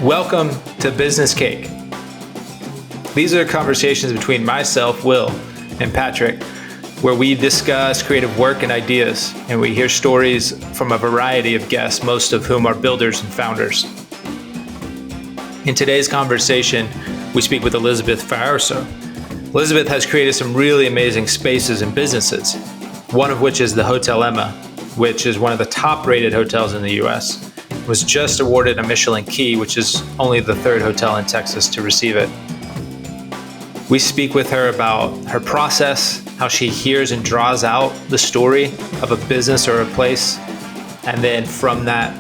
Welcome to Business Cake. These are conversations between myself, Will, and Patrick, where we discuss creative work and ideas, and we hear stories from a variety of guests, most of whom are builders and founders. In today's conversation, we speak with Elizabeth Fauerso. Elizabeth has created some really amazing spaces and businesses, one of which is the Hotel Emma, which is one of the top-rated hotels in the U.S., was just awarded a Michelin Key, which is only the third hotel in Texas to receive it. We speak with her about her process, how she hears and draws out the story of a business or a place, and then from that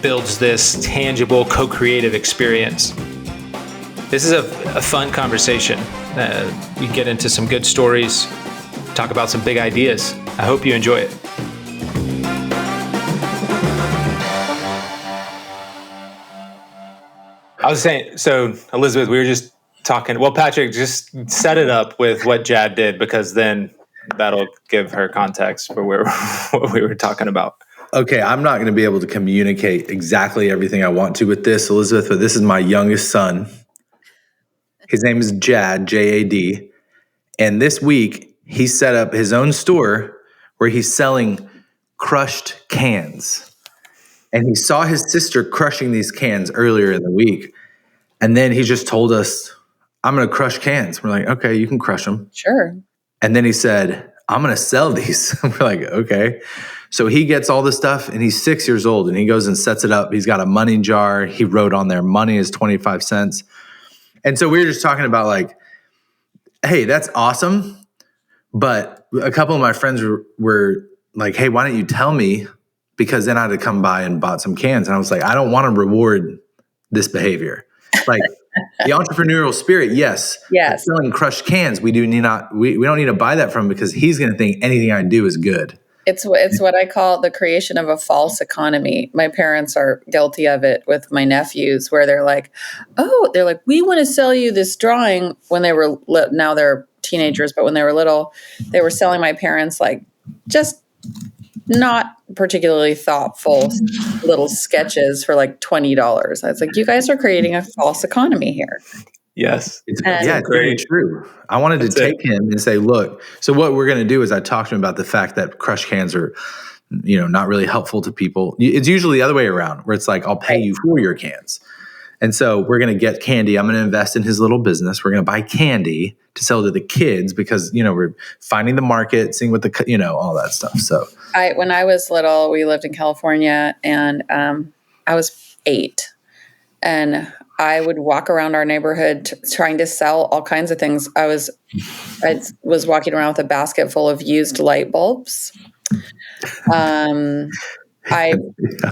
builds this tangible co-creative experience. This is a fun conversation. We get into some good stories, talk about some big ideas. I hope you enjoy it. I was saying, so Elizabeth, we were just talking. Well, Patrick, just set it up with what Jad did, because then that'll give her context for what we were talking about. Okay, I'm not going to be able to communicate exactly everything I want to with this, Elizabeth, but this is my youngest son. His name is Jad, J-A-D. And this week, he set up his own store where he's selling crushed cans. And he saw his sister crushing these cans earlier in the week. And then he just told us, I'm going to crush cans. We're like, okay, you can crush them. Sure. And then he said, I'm going to sell these. We're like, okay. So he gets all the stuff, and he's 6 years old, and he goes and sets it up. He's got a money jar. He wrote on there, money is 25 cents. And so we were just talking about like, hey, that's awesome. But a couple of my friends were like, hey, why don't you tell me? Because then I had to come by and bought some cans. And I was like, I don't want to reward this behavior. Like the entrepreneurial spirit, yes. Selling crushed cans, we don't need to buy that from him, because he's going to think anything I do is good. It's what I call the creation of a false economy. My parents are guilty of it with my nephews, where they're like, we want to sell you this drawing when they were, now they're teenagers, but when they were little, they were selling my parents like just not particularly thoughtful little sketches for like $20. I was like, you guys are creating a false economy here. Yes. It's very true. I wanted to take him and say, look, so what we're going to do is I talked to him about the fact that crushed cans are, not really helpful to people. It's usually the other way around, where it's like, I'll pay you for your cans. And so we're going to get candy. I'm going to invest in his little business. We're going to buy candy to sell to the kids, because, we're finding the market, seeing what all that stuff. So when I was little, we lived in California, and I was 8, and I would walk around our neighborhood trying to sell all kinds of things. I was walking around with a basket full of used light bulbs. I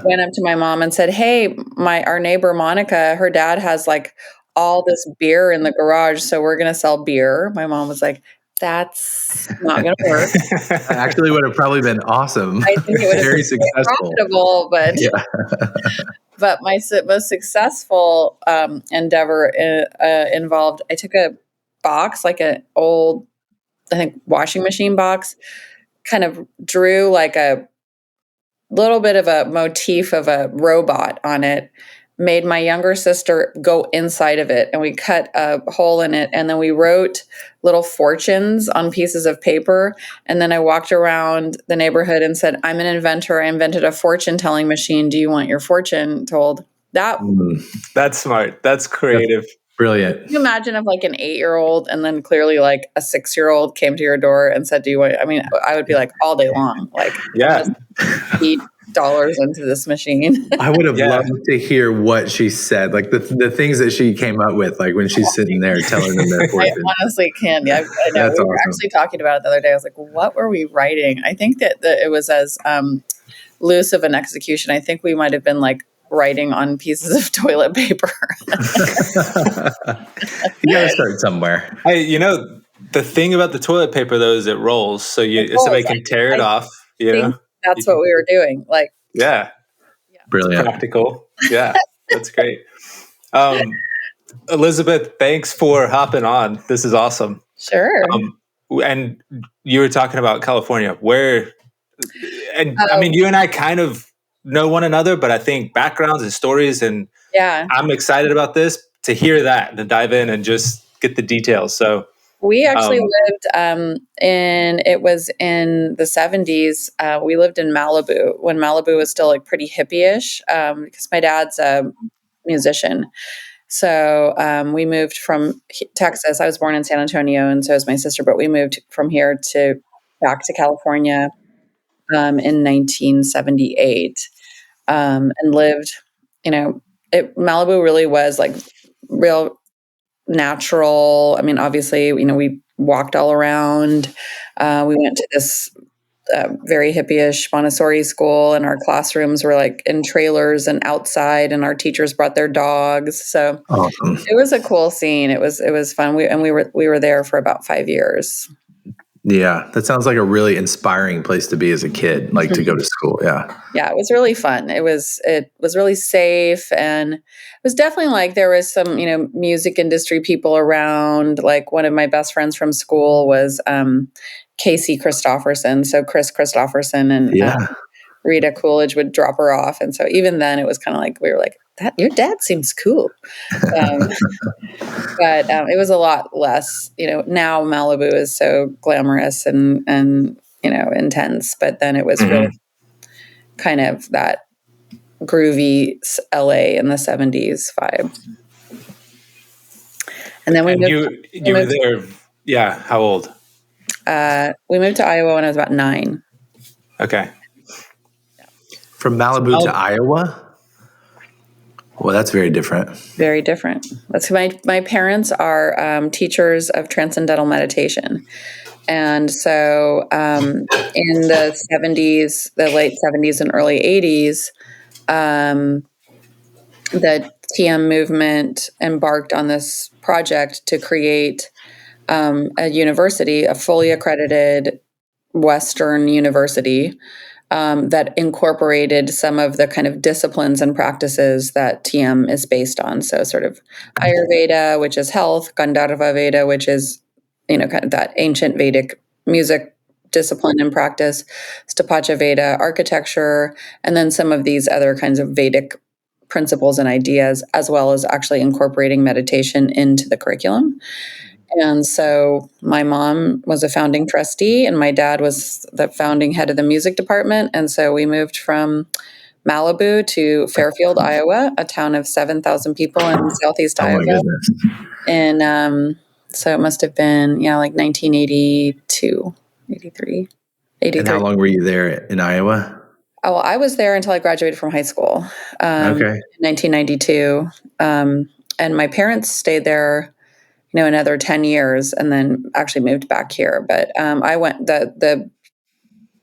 went up to my mom and said, hey, our neighbor Monica, her dad has like all this beer in the garage, so we're going to sell beer. My mom was like, that's not going to work. Actually would have probably been awesome. I think it would have very been successful. profitable, but but my most successful endeavor involved, I took a box, like an old, I think, washing machine box, kind of drew like a little bit of a motif of a robot on it, made my younger sister go inside of it, and we cut a hole in it, and then we wrote little fortunes on pieces of paper. And then I walked around the neighborhood and said, I'm an inventor. I invented a fortune telling machine. Do you want your fortune told? That's smart. That's creative. That's brilliant. Can you imagine if like an 8-year-old and then clearly like a 6-year-old came to your door and said, do you want, I would be like all day long, like, yeah, $8 into this machine. I would have loved to hear what she said, like the things that she came up with, like when she's sitting there telling them their fortune. I honestly can. Yeah, I know. That's we were awesome. actually talking about it the other day. I was like, what were we writing? I think that it was as loose of an execution. I think we might have been like writing on pieces of toilet paper. You got to start somewhere. The thing about the toilet paper though is it rolls, so somebody can tear it off. That's what we were doing. Like, yeah. Brilliant, practical. Yeah, that's great. Elizabeth, thanks for hopping on. This is awesome. Sure. and you were talking about California, I mean, you and I kind of know one another, but I think backgrounds and stories, and I'm excited about this to hear that, to dive in and just get the details. So we actually lived it was in the 70s. We lived in Malibu when Malibu was still like pretty hippie-ish, because my dad's a musician. So we moved from Texas. I was born in San Antonio, and so is my sister, but we moved from here back to California in 1978, and lived, Malibu really was like real natural. I mean, obviously, we walked all around. We went to this very hippie-ish Montessori school, and our classrooms were like in trailers and outside, and our teachers brought their dogs. So Awesome. it was a cool scene. It was fun. We were there for about 5 years. Yeah, that sounds like a really inspiring place to be as a kid, like to go to school. Yeah. Yeah, it was really fun. It was really safe, and it was definitely like there was some, music industry people around. Like one of my best friends from school was Casey Christopherson. So Chris Christopherson and Rita Coolidge would drop her off. And so even then it was kind of like, we were like, that your dad seems cool. But it was a lot less, now Malibu is so glamorous and intense, but then it was really kind of that groovy LA in the 70s vibe. And then you were there. Yeah. How old? We moved to Iowa when I was about 9. Okay. From Malibu to Iowa? Well, that's very different. Very different. That's my parents are teachers of transcendental meditation. And so in the 70s, the late 70s and early 80s, the TM movement embarked on this project to create a university, a fully accredited Western university that incorporated some of the kind of disciplines and practices that TM is based on. So sort of Ayurveda, which is health, Gandharva Veda, which is, kind of that ancient Vedic music discipline and practice, Stapacha Veda, architecture, and then some of these other kinds of Vedic principles and ideas, as well as actually incorporating meditation into the curriculum. And so my mom was a founding trustee, and my dad was the founding head of the music department. And so we moved from Malibu to Fairfield, Iowa, a town of 7,000 people in southeast Iowa. My goodness. And so it must have been, like 1982, 83. And how long were you there in Iowa? Oh, well, I was there until I graduated from high school, in 1992. And my parents stayed there another 10 years and then actually moved back here. But I went the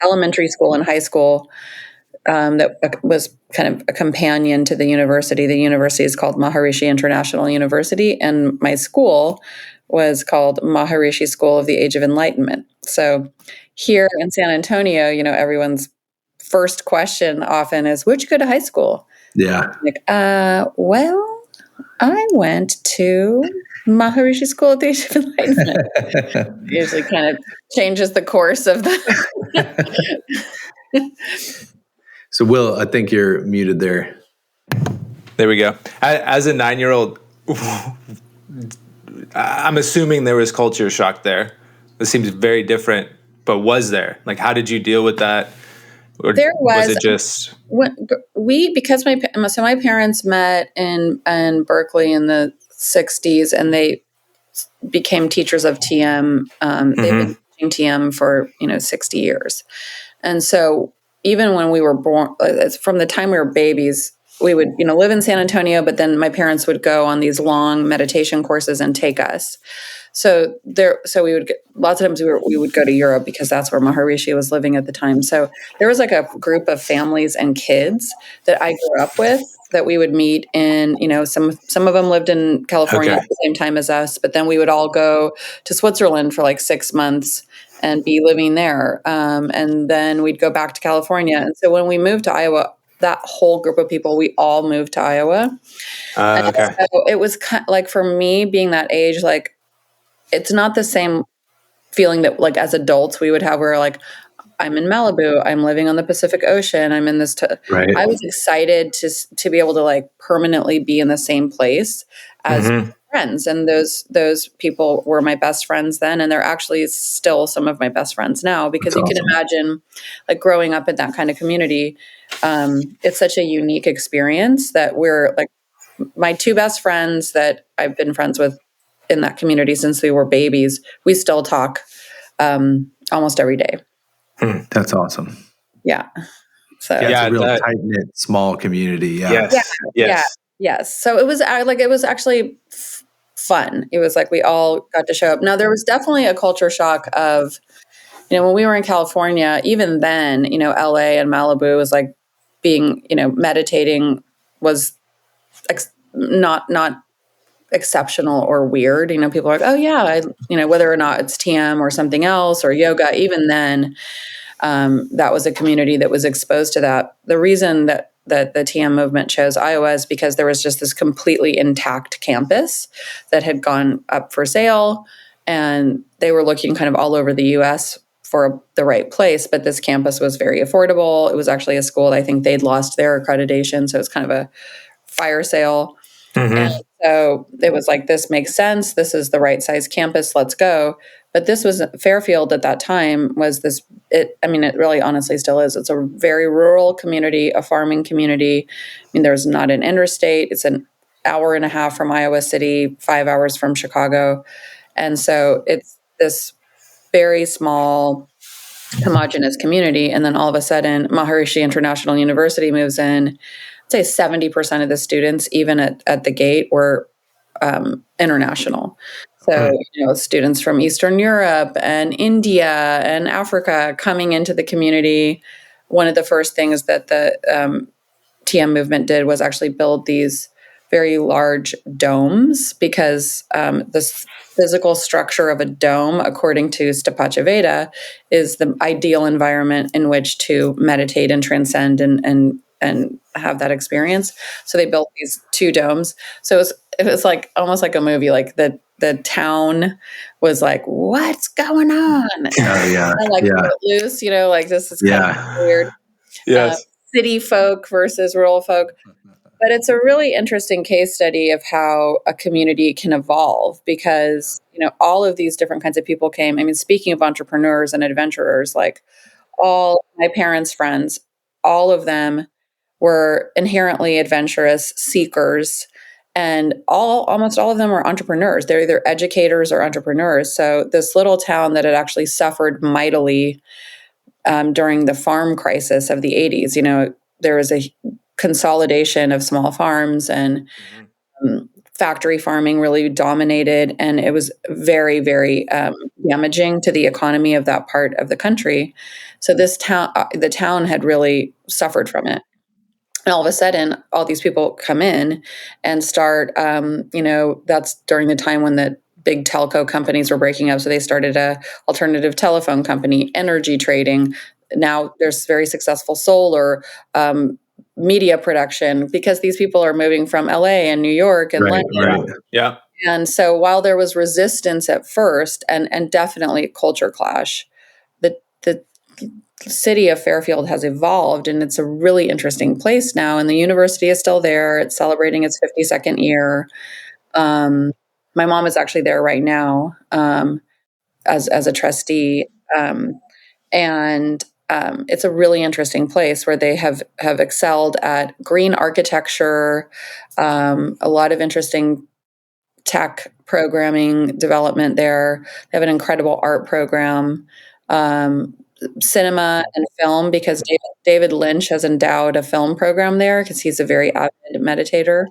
elementary school and high school that was kind of a companion to the university. The university is called Maharishi International University, and my school was called Maharishi School of the Age of Enlightenment. So here in San Antonio, everyone's first question often is, where'd you go to high school? Yeah. Like, well, I went to Maharishi School of the Age of Enlightenment. Usually kind of changes the course of the... So, Will, I think you're muted there. There we go. As a 9-year-old, I'm assuming there was culture shock there. It seems very different, but was there? Like, how did you deal with that? Or there was it just... because my parents met in Berkeley in the 60s, and they became teachers of TM. They've been teaching TM for 60 years, and so even when we were born, from the time we were babies, we would live in San Antonio, but then my parents would go on these long meditation courses and take us. So we would lots of times we would go to Europe because that's where Maharishi was living at the time. So there was like a group of families and kids that I grew up with that we would meet in, some of them lived in California at the same time as us, but then we would all go to Switzerland for like 6 months and be living there. And then we'd go back to California. And so when we moved to Iowa, that whole group of people, we all moved to Iowa. Okay. So it was kind of like, for me being that age, like, it's not the same feeling that like as adults we would have where like, I'm in Malibu, I'm living on the Pacific Ocean, I'm in this, Right. I was excited to be able to like permanently be in the same place as friends. And those people were my best friends then. And they're actually still some of my best friends now, because That's you can awesome. imagine like growing up in that kind of community. It's such a unique experience that we're like my two best friends that I've been friends with in that community since we were babies. We still talk almost every day. That's awesome. Yeah. So Yeah, it's a real that- tight-knit, small community. Yeah. Yes. Yes. yes. So it was it was actually fun. It was like we all got to show up. Now there was definitely a culture shock of, when we were in California, even then, LA and Malibu was like being, meditating was not exceptional or weird. People are like, oh yeah, whether or not it's TM or something else or yoga, even then, that was a community that was exposed to that. The reason that the TM movement chose Iowa is because there was just this completely intact campus that had gone up for sale, and they were looking kind of all over the U.S. for the right place. But this campus was very affordable. It was actually a school that I think they'd lost their accreditation, so it's kind of a fire sale. And so it was like, this makes sense. This is the right size campus. Let's go. But this was Fairfield at that time it really honestly still is. It's a very rural community, a farming community. There's not an interstate. It's an hour and a half from Iowa City, 5 hours from Chicago. And so it's this very small, homogenous community. And then all of a sudden, Maharishi International University moves in. I'd say 70% of the students, even at the gate, were international. So, students from Eastern Europe and India and Africa coming into the community. One of the first things that the TM movement did was actually build these very large domes, because this physical structure of a dome, according to Stapaceveda, is the ideal environment in which to meditate and transcend and have that experience. So they built these two domes. So it was like almost like a movie. Like the town was like, "What's going on?" Oh yeah. And like loose, like this is kind of weird. Yes. City folk versus rural folk. But it's a really interesting case study of how a community can evolve, because, all of these different kinds of people came. Speaking of entrepreneurs and adventurers, like all my parents' friends, all of them were inherently adventurous seekers, and almost all of them were entrepreneurs. They're either educators or entrepreneurs. So this little town that had actually suffered mightily during the farm crisis of the 80s, there was a consolidation of small farms, and factory farming really dominated, and it was very, very damaging to the economy of that part of the country. So this town, the town had really suffered from it. And all of a sudden, all these people come in and start, that's during the time when the big telco companies were breaking up. So they started a alternative telephone company, energy trading. Now there's very successful solar, media production, because these people are moving from LA and New York and London. Right. Yeah. And so while there was resistance at first, and definitely culture clash, the city of Fairfield has evolved, and it's a really interesting place now. And the university is still there. It's celebrating its 52nd year. My mom is actually there right now as a trustee. And it's a really interesting place where they have excelled at green architecture, a lot of interesting tech programming development there. They have an incredible art program, cinema and film, because David Lynch has endowed a film program there because he's a very avid meditator.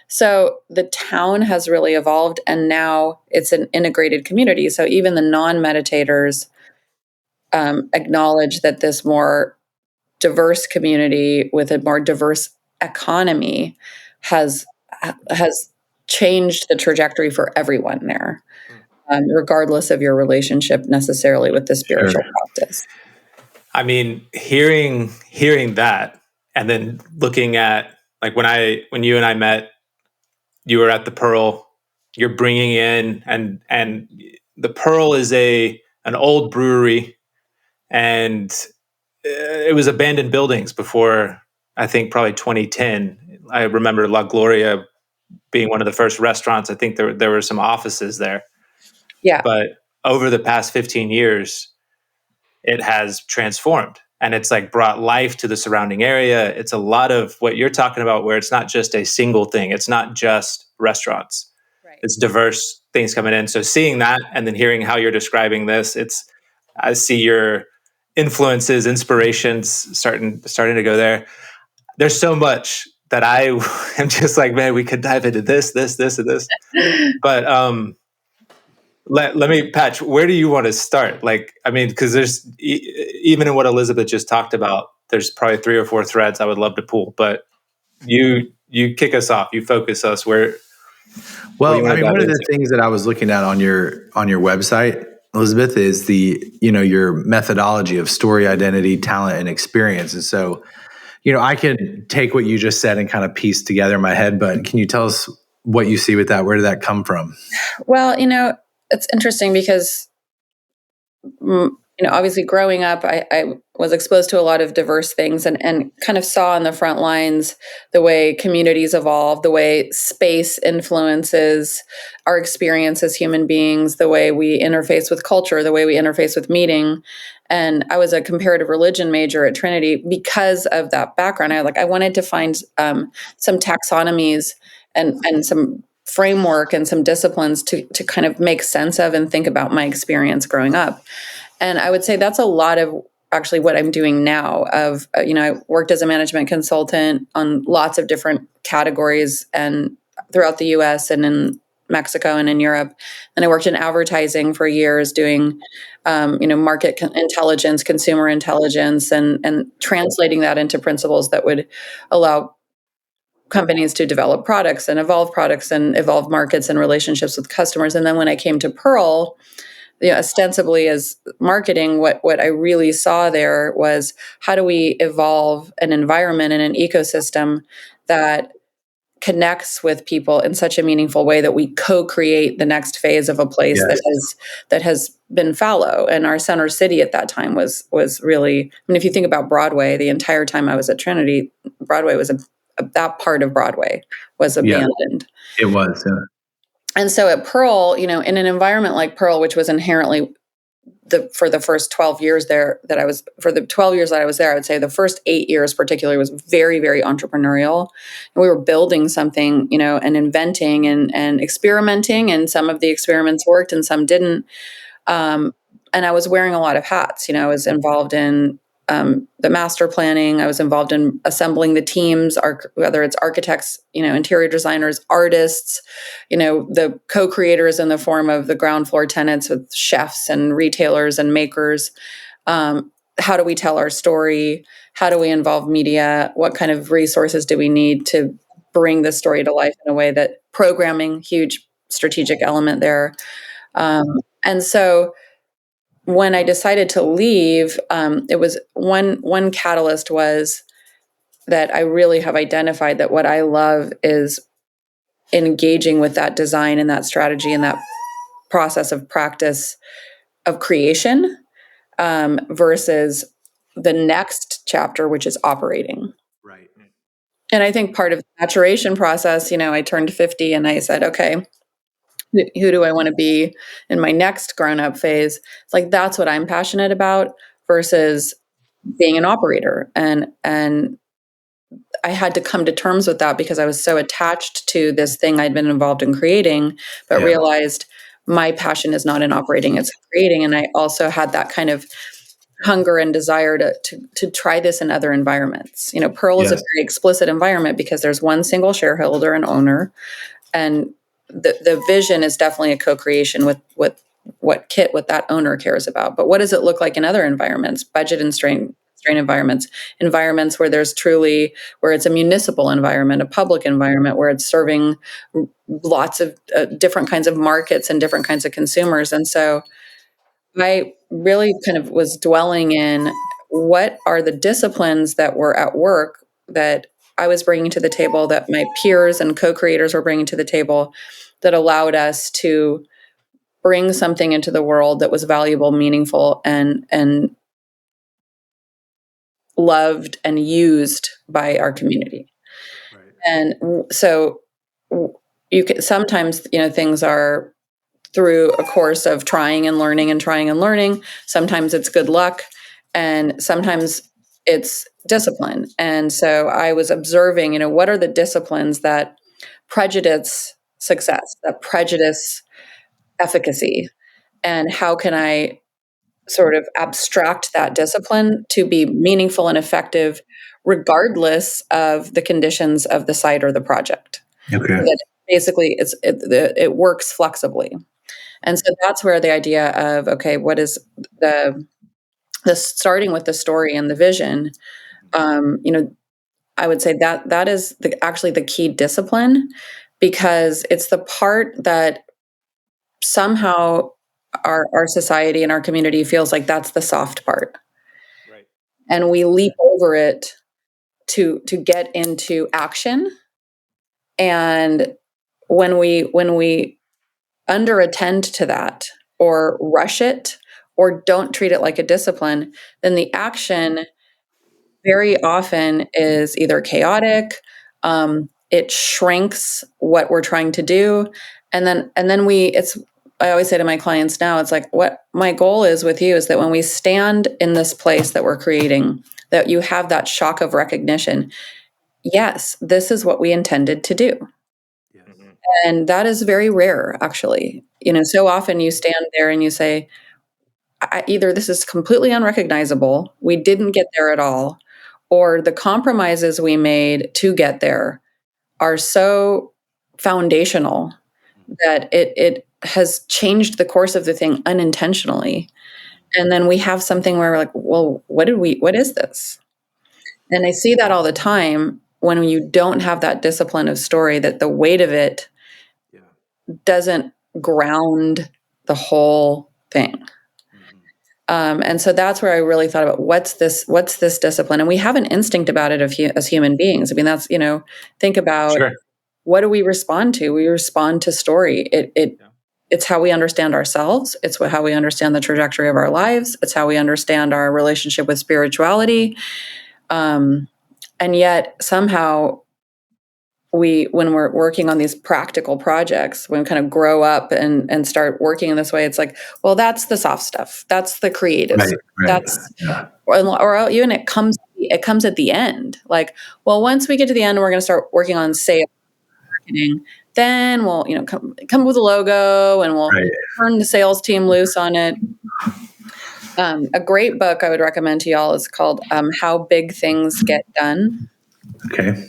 So the town has really evolved, and now it's an integrated community. So even the non-meditators acknowledge that this more diverse community with a more diverse economy has changed the trajectory for everyone there, regardless of your relationship necessarily with the spiritual practice. Hearing that, and then looking at like when you and I met, you were at the Pearl. You're bringing in, and the Pearl is a an old brewery, and it was abandoned buildings before, I think, probably 2010. I remember La Gloria being one of the first restaurants. I think there were some offices there. Yeah. But over the past 15 years, it has transformed, and it's like brought life to the surrounding area. It's a lot of what you're talking about, where it's not just a single thing. It's not just restaurants. Right. It's diverse things coming in. So seeing that and then hearing how you're describing this, I see your influences, inspirations starting to go there. There's so much that I am just like, man, we could dive into this, and this. But let me, Patch, where do you want to start? Like, I mean, because there's even in what Elizabeth just talked about, there's probably 3 or 4 threads I would love to pull. But you kick us off. You focus us where. Well, I mean, one of the things that I was looking at on your website, Elizabeth, is your methodology of story, identity, talent, and experience. And so, I can take what you just said and kind of piece together in my head, but can you tell us what you see with that? Where did that come from? Well, it's interesting because, obviously growing up, I was exposed to a lot of diverse things and kind of saw on the front lines the way communities evolve, the way space influences our experience as human beings, the way we interface with culture, the way we interface with meaning. And I was a comparative religion major at Trinity because of that background. I wanted to find some taxonomies and some framework and some disciplines to kind of make sense of and think about my experience growing up. And I would say that's a lot of actually what I'm doing now. I worked as a management consultant on lots of different categories and throughout the US and in Mexico and in Europe. And I worked in advertising for years doing, market intelligence, consumer intelligence, and translating that into principles that would allow companies to develop products and evolve markets and relationships with customers. And then when I came to Pearl, ostensibly as marketing, what I really saw there was how do we evolve an environment and an ecosystem that connects with people in such a meaningful way that we co-create the next phase of a place that has been fallow. And our center city at that time was really, if you think about Broadway, the entire time I was at Trinity, Broadway was that part of Broadway was abandoned. It was. Yeah. And so at Pearl, in an environment like Pearl, which was inherently for the first 12 years there that I was there, I would say the first 8 years particularly was very, very entrepreneurial. And we were building something, and inventing and experimenting. And some of the experiments worked and some didn't. And I was wearing a lot of hats. I was involved in the master planning. I was involved in assembling the teams, whether it's architects, interior designers, artists, the co-creators in the form of the ground floor tenants with chefs and retailers and makers. How do we tell our story? How do we involve media? What kind of resources do we need to bring the story to life in a way that programming, huge strategic element there. And so when I decided to leave, it was one catalyst was that I really have identified that what I love is engaging with that design and that strategy and that process of practice of creation versus the next chapter, which is operating. Right. And I think part of the maturation process, I turned 50 and I said, okay, who do I want to be in my next grown-up phase? It's like, that's what I'm passionate about versus being an operator. And I had to come to terms with that because I was so attached to this thing I'd been involved in creating, but realized my passion is not in operating, it's creating. And I also had that kind of hunger and desire to try this in other environments. Pearl is a very explicit environment because there's one single shareholder and owner, and the vision is definitely a co-creation with what that owner cares about. But what does it look like in other environments, budget and strain environments where where it's a municipal environment, a public environment, where it's serving lots of different kinds of markets and different kinds of consumers. And so I really kind of was dwelling in what are the disciplines that were at work that I was bringing to the table, that my peers and co-creators were bringing to the table, that allowed us to bring something into the world that was valuable, meaningful, and loved and used by our community. Right. And so you can sometimes, things are through a course of trying and learning and trying and learning. Sometimes it's good luck, and sometimes it's discipline. And so I was observing, what are the disciplines that prejudice success, that prejudice efficacy, and how can I sort of abstract that discipline to be meaningful and effective regardless of the conditions of the site or the project. Okay. So that basically it works flexibly. And so that's where the idea of, okay, what is the starting with the story and the vision, I would say that is actually the key discipline, because it's the part that somehow our society and our community feels like that's the soft part. Right. And we leap over it to get into action. And when we under attend to that, or rush it, or don't treat it like a discipline, then the action very often is either chaotic, it shrinks what we're trying to do, and then I always say to my clients now, it's like, what my goal is with you is that when we stand in this place that we're creating, that you have that shock of recognition. Yes, this is what we intended to do. Mm-hmm. And that is very rare, actually. So often you stand there and you say, either this is completely unrecognizable, we didn't get there at all, or the compromises we made to get there are so foundational that it has changed the course of the thing unintentionally. And then we have something where we're like, well, what is this? And I see that all the time when you don't have that discipline of story, that the weight of it doesn't ground the whole thing. And so that's where I really thought about what's this discipline, and we have an instinct about it as human beings. I mean, that's think about what do we respond to? We respond to story. It's how we understand ourselves. It's how we understand the trajectory of our lives. It's how we understand our relationship with spirituality. And yet somehow when we're working on these practical projects, when we kind of grow up and start working in this way, it's like, well, that's the soft stuff. That's the creative. Right. That's, or even it comes at the end. Like, well, once we get to the end, we're going to start working on sales, marketing. Then we'll, come with a logo, and we'll turn the sales team loose on it. A great book I would recommend to y'all is called How Big Things Get Done. Okay.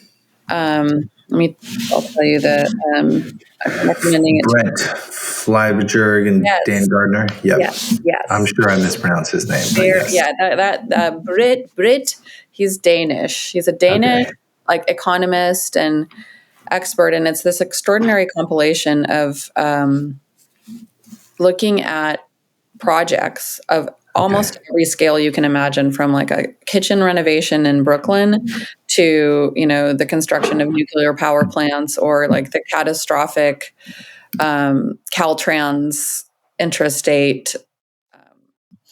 I'll tell you that I'm recommending it. Brent Fleiberg and Dan Gardner. Yep. Yes. I'm sure I mispronounced his name. Yes. Yeah, Brit. He's Danish. He's a Danish economist and expert, and it's this extraordinary compilation of looking at projects of almost every scale you can imagine, from like a kitchen renovation in Brooklyn to, the construction of nuclear power plants, or like the catastrophic Caltrans intrastate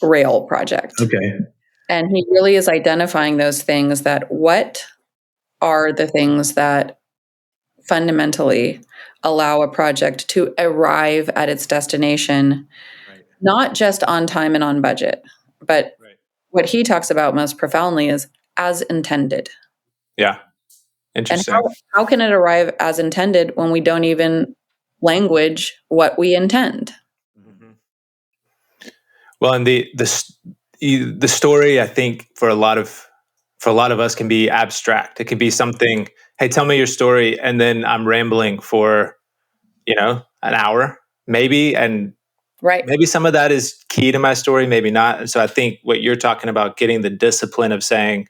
rail project. Okay. And he really is identifying those things, that what are the things that fundamentally allow a project to arrive at its destination, not just on time and on budget, but what he talks about most profoundly is as intended. Yeah. Interesting. And how can it arrive as intended when we don't even language what we intend? Mm-hmm. Well, and the story, I think, for a lot of us can be abstract. It can be something, hey, tell me your story, and then I'm rambling for, an hour, maybe, and maybe some of that is key to my story, maybe not. And so I think what you're talking about, getting the discipline of saying,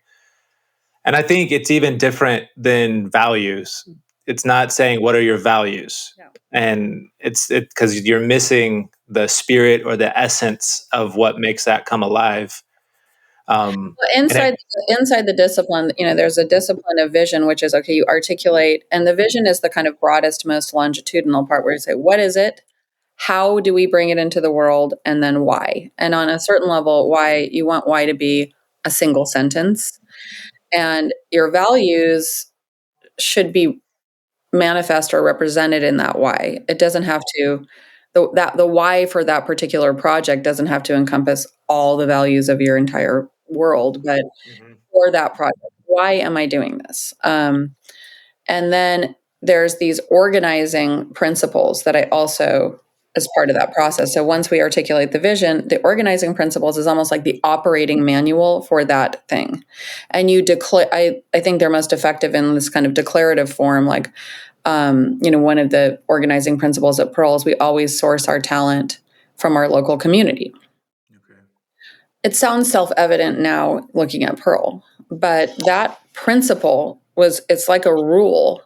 and I think it's even different than values. It's not saying what are your values, and it's because you're missing the spirit or the essence of what makes that come alive. Inside the discipline, there's a discipline of vision, which is, okay, you articulate, and the vision is the kind of broadest, most longitudinal part, where you say, what is it? how do we bring it into the world, and then why? And on a certain level, why you want why to be a single sentence, and your values should be manifest or represented in that why. It doesn't have to the why for that particular project doesn't have to encompass all the values of your entire world, but for that project, why am I doing this? And then there's these organizing principles that I also as part of that process. So once we articulate the vision, the organizing principles is almost like the operating manual for that thing. And you declare, I think they're most effective in this kind of declarative form. Like, one of the organizing principles at Pearl is we always source our talent from our local community. Okay. It sounds self-evident now looking at Pearl, but that principle it's like a rule.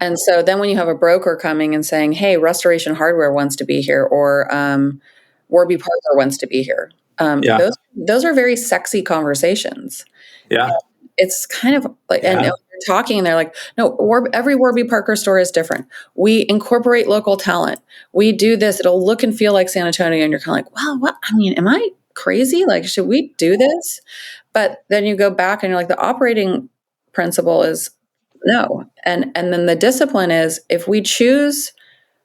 And so then when you have a broker coming and saying, hey, Restoration Hardware wants to be here, or Warby Parker wants to be here, those are very sexy conversations. Yeah. It's kind of like, and they're talking and they're like, no, every Warby Parker store is different. We incorporate local talent. We do this. It'll look and feel like San Antonio. And you're kind of like, well, what? I mean, am I crazy? Like, should we do this? But then you go back and you're like, the operating principle is no. And then the discipline is if we choose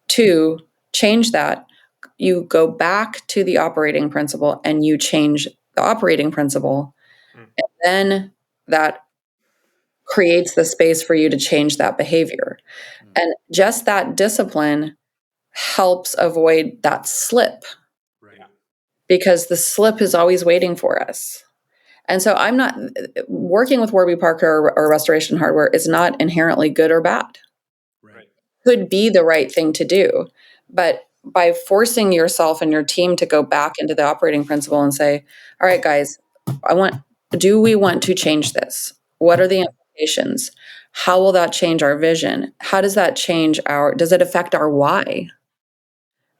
to change that, you go back to the operating principle and you change the operating principle. And then that creates the space for you to change that behavior. And just that discipline helps avoid that slip. Right. Because the slip is always waiting for us. And so I'm not working with Warby Parker or Restoration Hardware is not inherently good or bad. Right. Could be the right thing to do. But by forcing yourself and your team to go back into the operating principle and say, all right, guys, do we want to change this? What are the implications? How will that change our vision? How does that change does it affect our why?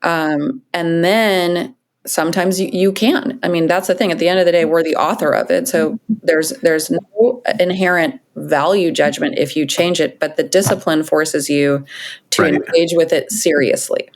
And then sometimes you can. I mean, that's the thing. At the end of the day, we're the author of it. So there's no inherent value judgment if you change it, but the discipline forces you to engage with it seriously.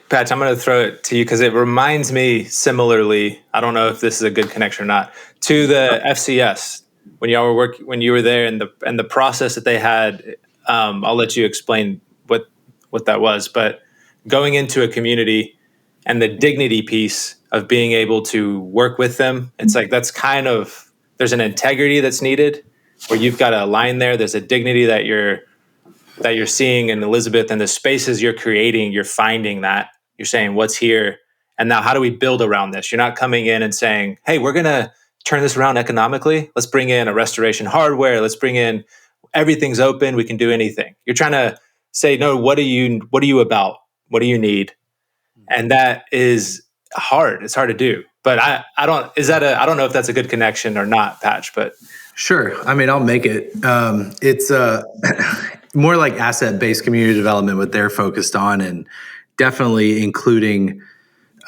Patch, I'm going to throw it to you because it reminds me similarly, I don't know if this is a good connection or not, to the FCS when y'all were when you were there and the process that they had. I'll let you explain what that was, but going into a community and the dignity piece of being able to work with them, it's like that's kind of, there's an integrity that's needed where you've got a line there. There's a dignity that you're seeing in Elizabeth, and the spaces you're creating, you're finding that. You're saying, what's here? And now how do we build around this? You're not coming in and saying, hey, we're going to turn this around economically. Let's bring in a Restoration Hardware. Let's bring in, everything's open. We can do anything. You're trying to say, no, what are you about? What do you need? And that is hard. It's hard to do. But I don't know if that's a good connection or not, Patch, but. Sure. I mean, I'll make it. It's more like asset-based community development, what they're focused on, and definitely including,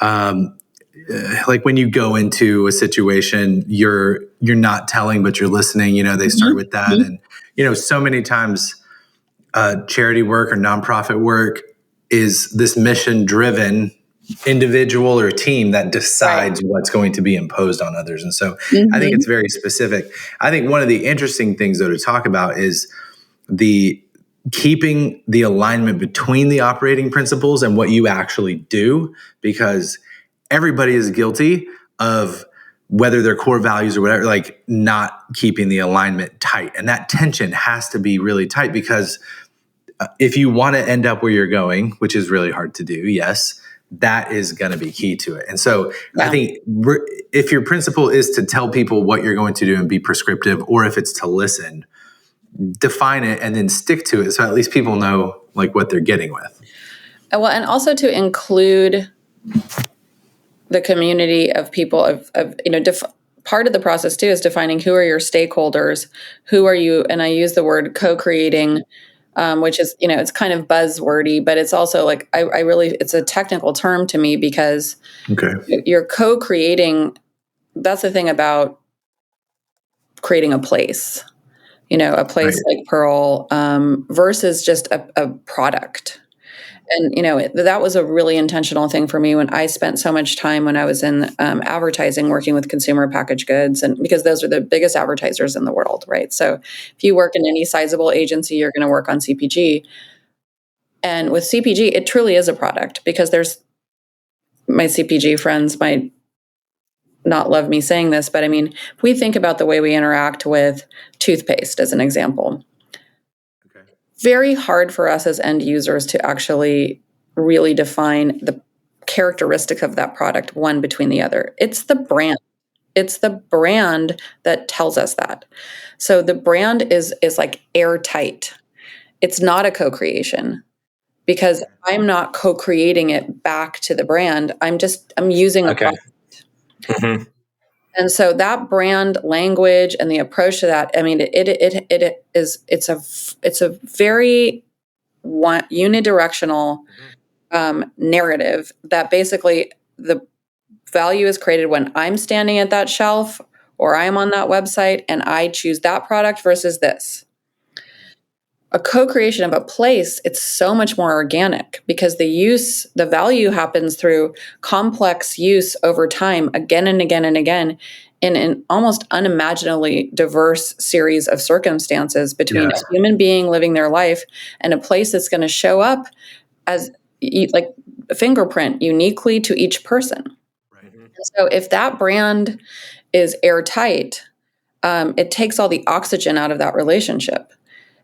like when you go into a situation, you're not telling, but you're listening. They start with that, and so many times, charity work or nonprofit work is this mission-driven individual or team that decides what's going to be imposed on others. And so I think it's very specific. I think one of the interesting things, though, to talk about is the keeping the alignment between the operating principles and what you actually do, because everybody is guilty of, whether they're core values or whatever, like not keeping the alignment tight. And that tension has to be really tight, because if you want to end up where you're going, which is really hard to do, yes, that is going to be key to it. And so I think if your principle is to tell people what you're going to do and be prescriptive, or if it's to listen, define it and then stick to it, so at least people know like what they're getting with. Well, and also to include the community of people part of the process too is defining who are your stakeholders, who are you, and I use the word co-creating, which is, it's kind of buzzwordy, but it's also like, it's a technical term to me, because you're co-creating. That's the thing about creating a place, a place like Pearl, versus just a product. And, that was a really intentional thing for me when I spent so much time when I was in advertising, working with consumer packaged goods, and because those are the biggest advertisers in the world, right? So if you work in any sizable agency, you're going to work on CPG. And with CPG, it truly is a product, because my CPG friends might not love me saying this, but I mean, if we think about the way we interact with toothpaste as an example, very hard for us as end users to actually really define the characteristic of that product one between the other. It's the brand. It's the brand that tells us that. So the brand is like airtight. It's not a co-creation, because I'm not co-creating it back to the brand. I'm using a product. Mm-hmm. And so that brand language and the approach to that, I mean, it's a very unidirectional narrative that basically the value is created when I'm standing at that shelf or I'm on that website and I choose that product versus this. A co-creation of a place, it's so much more organic, because the value happens through complex use over time, again and again and again, in an almost unimaginably diverse series of circumstances between a human being living their life and a place that's going to show up as like a fingerprint uniquely to each person. Right. And so if that brand is airtight, it takes all the oxygen out of that relationship.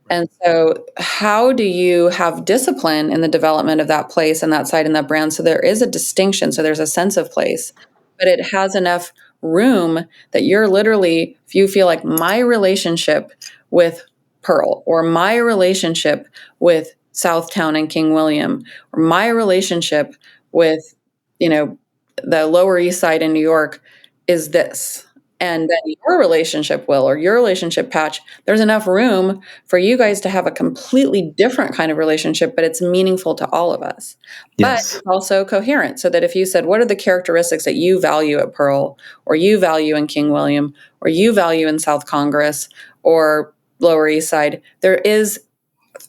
And so how do you have discipline in the development of that place and that site and that brand? So there is a distinction. So there's a sense of place, but it has enough room that you're literally, if you feel like my relationship with Pearl, or my relationship with Southtown and King William, or my relationship with, the Lower East Side in New York is this. And then your relationship, Will, or your relationship, Patch, there's enough room for you guys to have a completely different kind of relationship, but it's meaningful to all of us. But it's also coherent, so that if you said, what are the characteristics that you value at Pearl, or you value in King William, or you value in South Congress, or Lower East Side, there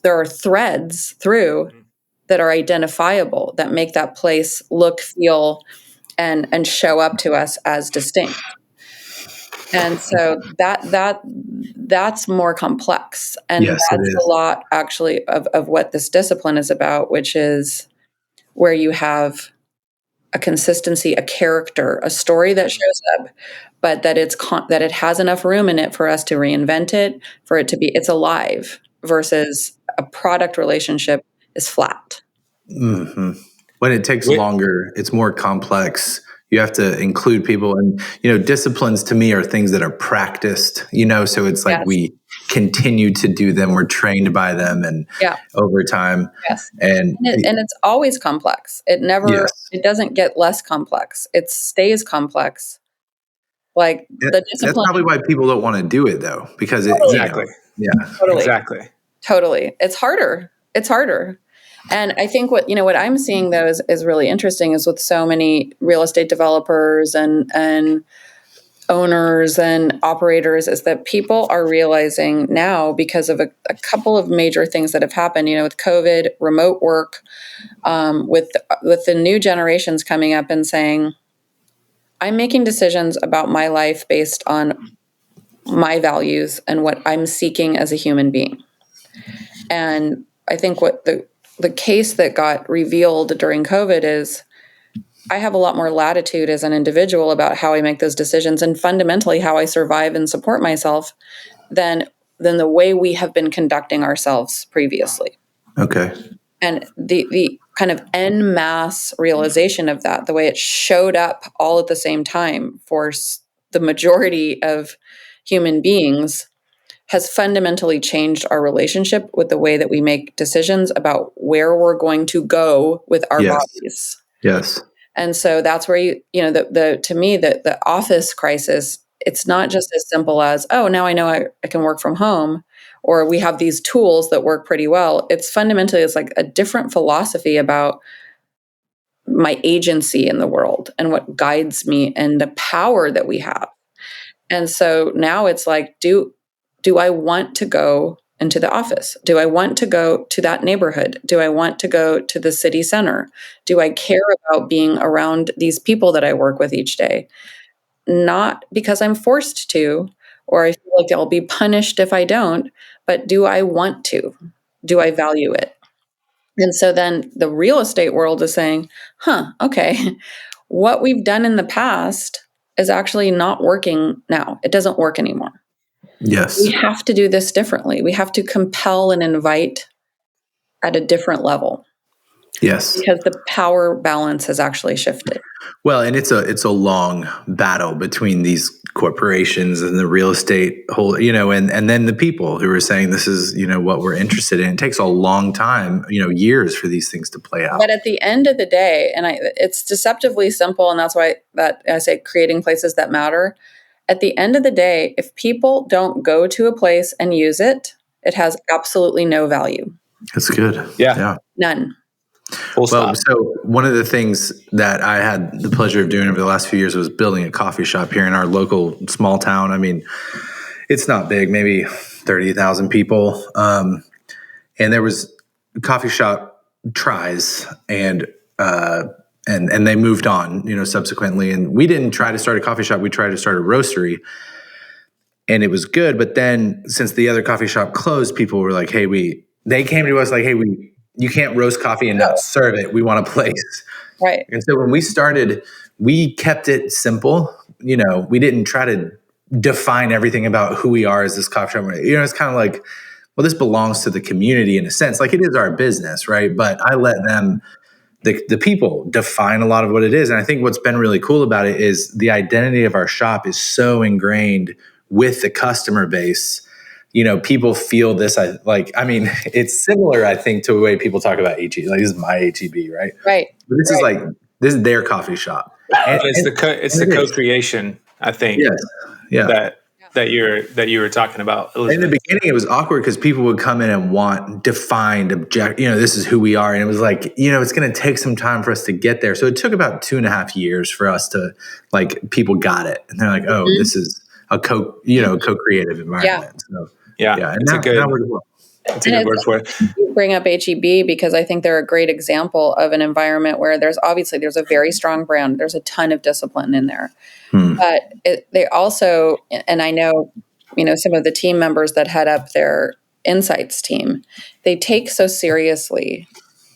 are threads through that are identifiable, that make that place look, feel, and show up to us as distinct. And so that's more complex. And that's a lot actually of what this discipline is about, which is where you have a consistency, a character, a story that shows up, but that that it has enough room in it for us to reinvent it, for it to be, it's alive, versus a product relationship is flat. Mm-hmm. When it takes longer, it's more complex. You have to include people, and disciplines to me are things that are practiced, so it's like we continue to do them, we're trained by them, and over time. And it's always complex. It never it doesn't get less complex. It stays complex. Like the discipline. That's probably why people don't want to do it, though, because Totally. It's harder. And I think what I'm seeing, though, is really interesting, is with so many real estate developers and owners and operators, is that people are realizing now, because of a couple of major things that have happened, with COVID, remote work, with the new generations coming up and saying, I'm making decisions about my life based on my values and what I'm seeking as a human being. And I think what the case that got revealed during COVID is, I have a lot more latitude as an individual about how I make those decisions, and fundamentally how I survive and support myself, than the way we have been conducting ourselves previously. Okay. And the kind of en masse realization of that, the way it showed up all at the same time for the majority of human beings, has fundamentally changed our relationship with the way that we make decisions about where we're going to go with our bodies. Yes. And so that's where to me, the office crisis, it's not just as simple as, oh, now I know I can work from home, or we have these tools that work pretty well. It's fundamentally, it's like a different philosophy about my agency in the world and what guides me and the power that we have. And so now it's like, do I want to go into the office? Do I want to go to that neighborhood? Do I want to go to the city center? Do I care about being around these people that I work with each day? Not because I'm forced to, or I feel like I'll be punished if I don't, but do I want to? Do I value it? And so then the real estate world is saying, okay, what we've done in the past is actually not working now. It doesn't work anymore. Yes. We have to do this differently. We have to compel and invite at a different level Yes. because the power balance has actually shifted. Well, and it's a long battle between these corporations and the real estate whole, and then the people who are saying this is, what we're interested in. It takes a long time, years for these things to play out. But at the end of the day, and it's deceptively simple, and that's why that I say creating places that matter. At the end of the day, if people don't go to a place and use it, it has absolutely no value. That's good. Yeah. None. Well, so one of the things that I had the pleasure of doing over the last few years was building a coffee shop here in our local small town. I mean, it's not big, maybe 30,000 people. And there was coffee shop tries and they moved on, subsequently. And we didn't try to start a coffee shop. We tried to start a roastery and it was good. But then since the other coffee shop closed, people were like, they came to us like, hey, you can't roast coffee and not serve it. We want a place. Right. And so when we started, we kept it simple. We didn't try to define everything about who we are as this coffee shop. It's kind of like, well, this belongs to the community in a sense, like it is our business, right? But I let them, the people, define a lot of what it is. And I think what's been really cool about it is the identity of our shop is so ingrained with the customer base. People feel this, it's similar, I think, to the way people talk about HEB. Like, this is my HEB, right? Right. But this is their coffee shop. And it's the co-creation, I think. Yes. Yeah. That you were talking about, Elizabeth. In the beginning, it was awkward because people would come in and want defined object. This is who we are, and it was like, it's going to take some time for us to get there. So it took about 2.5 years for us to people got it, and they're like, oh, this is a co-creative environment. Yeah. And it's now we're That's a good word for it. You bring up HEB because I think they're a great example of an environment where there's a very strong brand. There's a ton of discipline in there. But they also, and I know, some of the team members that head up their insights team, they take so seriously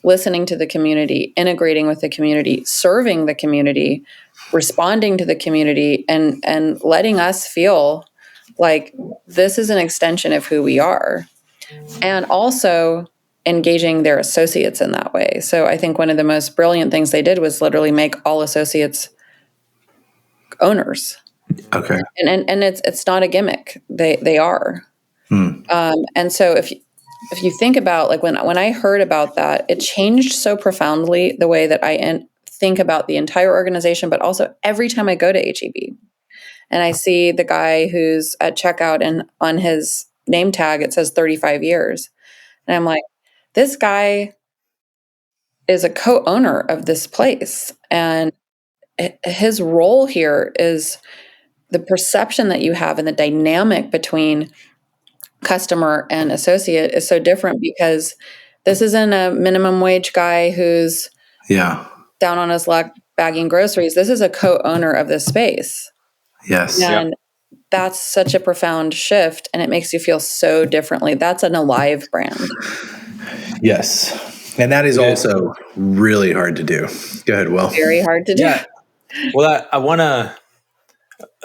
listening to the community, integrating with the community, serving the community, responding to the community, and letting us feel like this is an extension of who we are. And also engaging their associates in that way. So I think one of the most brilliant things they did was literally make all associates owners. Okay. And it's not a gimmick. They are. And so if you think about when I heard about that, it changed so profoundly the way that I think about the entire organization, but also every time I go to HEB and I see the guy who's at checkout and on his name tag it says 35 years. And I'm like, this guy is a co-owner of this place. And his role here is the perception that you have and the dynamic between customer and associate is so different because this isn't a minimum wage guy who's down on his luck bagging groceries. This is a co-owner of this space. Yes. And that's such a profound shift, and it makes you feel so differently. That's an alive brand. Yes. And that is also really hard to do. Go ahead, Will. Very hard to do. Yeah. Well, I want to,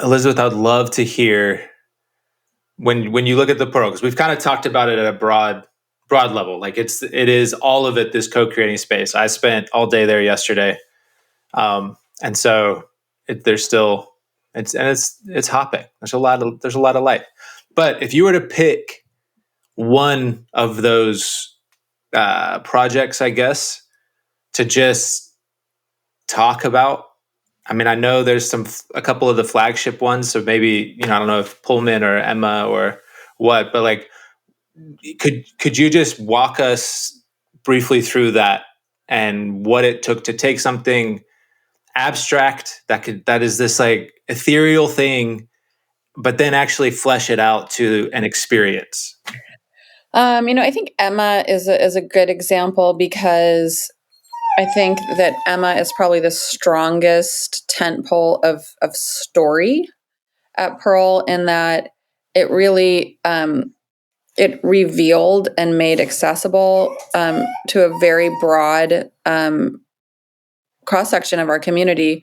Elizabeth, I would love to hear when you look at the portal, because we've kind of talked about it at a broad level. Like it is all of it, this co-creating space. I spent all day there yesterday. And so there's still, it's hopping. There's a lot of light. But if you were to pick one of those projects, I guess, to just talk about, I mean, I know there's a couple of the flagship ones. So maybe, I don't know if Pullman or Emma or what, but like, could you just walk us briefly through that and what it took to take something abstract that is this like ethereal thing, but then actually flesh it out to an experience? I think Emma is a good example because I think that Emma is probably the strongest tentpole of story at Pearl, in that it really it revealed and made accessible to a very broad cross section of our community,